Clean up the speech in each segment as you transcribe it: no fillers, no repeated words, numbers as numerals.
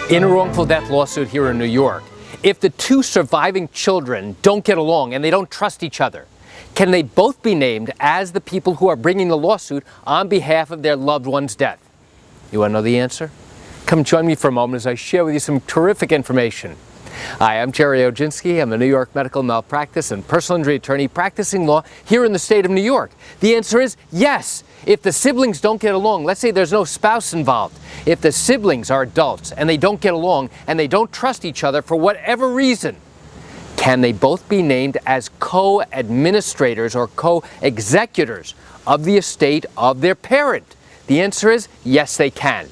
In a wrongful death lawsuit here in New York, if the two surviving children don't get along and they don't trust each other, can they both be named as the people who are bringing the lawsuit on behalf of their loved one's death? You want to know the answer? Come join me for a moment as I share with you some terrific information. Hi, I'm Gerry Oginski. I'm a New York medical malpractice and personal injury attorney practicing law here in the state of New York. The answer is yes. If the siblings don't get along, let's say there's no spouse involved, if the siblings are adults and they don't get along and they don't trust each other for whatever reason, can they both be named as co-administrators or co-executors of the estate of their parent? The answer is yes, they can.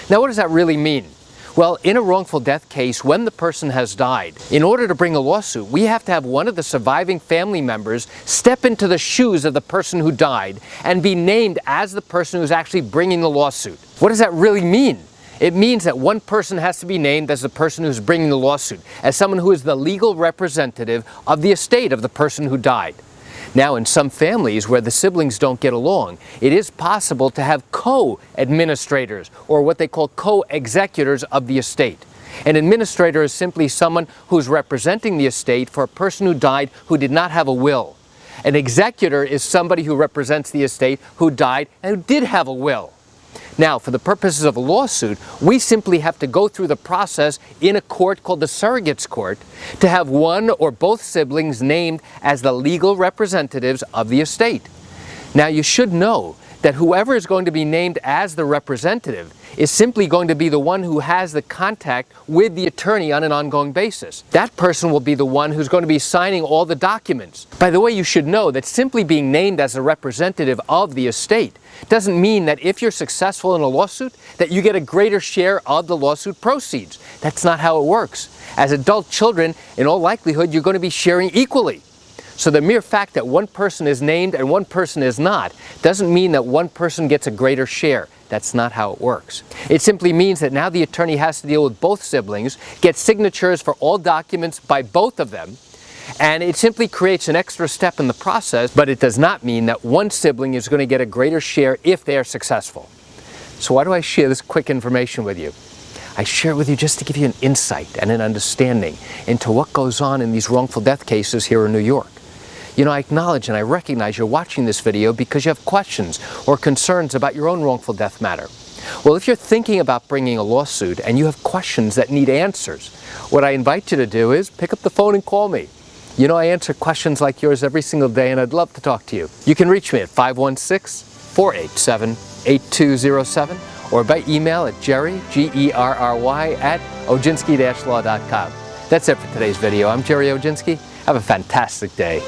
Now, what does that really mean? Well, in a wrongful death case, when the person has died, in order to bring a lawsuit, we have to have one of the surviving family members step into the shoes of the person who died and be named as the person who's actually bringing the lawsuit. What does that really mean? It means that one person has to be named as the person who's bringing the lawsuit, as someone who is the legal representative of the estate of the person who died. Now, in some families where the siblings don't get along, it is possible to have co-administrators, or what they call co-executors of the estate. An administrator is simply someone who's representing the estate for a person who died who did not have a will. An executor is somebody who represents the estate who died and who did have a will. Now, for the purposes of a lawsuit, we simply have to go through the process in a court called the surrogates court to have one or both siblings named as the legal representatives of the estate. Now, you should know that whoever is going to be named as the representative is simply going to be the one who has the contact with the attorney on an ongoing basis. That person will be the one who's going to be signing all the documents. By the way, you should know that simply being named as a representative of the estate doesn't mean that if you're successful in a lawsuit, that you get a greater share of the lawsuit proceeds. That's not how it works. As adult children, in all likelihood, you're going to be sharing equally. So the mere fact that one person is named and one person is not doesn't mean that one person gets a greater share. That's not how it works. It simply means that now the attorney has to deal with both siblings, get signatures for all documents by both of them, and it simply creates an extra step in the process, but it does not mean that one sibling is going to get a greater share if they are successful. So why do I share this quick information with you? I share it with you just to give you an insight and an understanding into what goes on in these wrongful death cases here in New York. You know, I acknowledge and I recognize you're watching this video because you have questions or concerns about your own wrongful death matter. Well, if you're thinking about bringing a lawsuit and you have questions that need answers, what I invite you to do is pick up the phone and call me. You know, I answer questions like yours every single day, and I'd love to talk to you. You can reach me at 516-487-8207 or by email at Gerry, Gerry, at oginski-law.com. That's it for today's video. I'm Gerry Oginski. Have a fantastic day.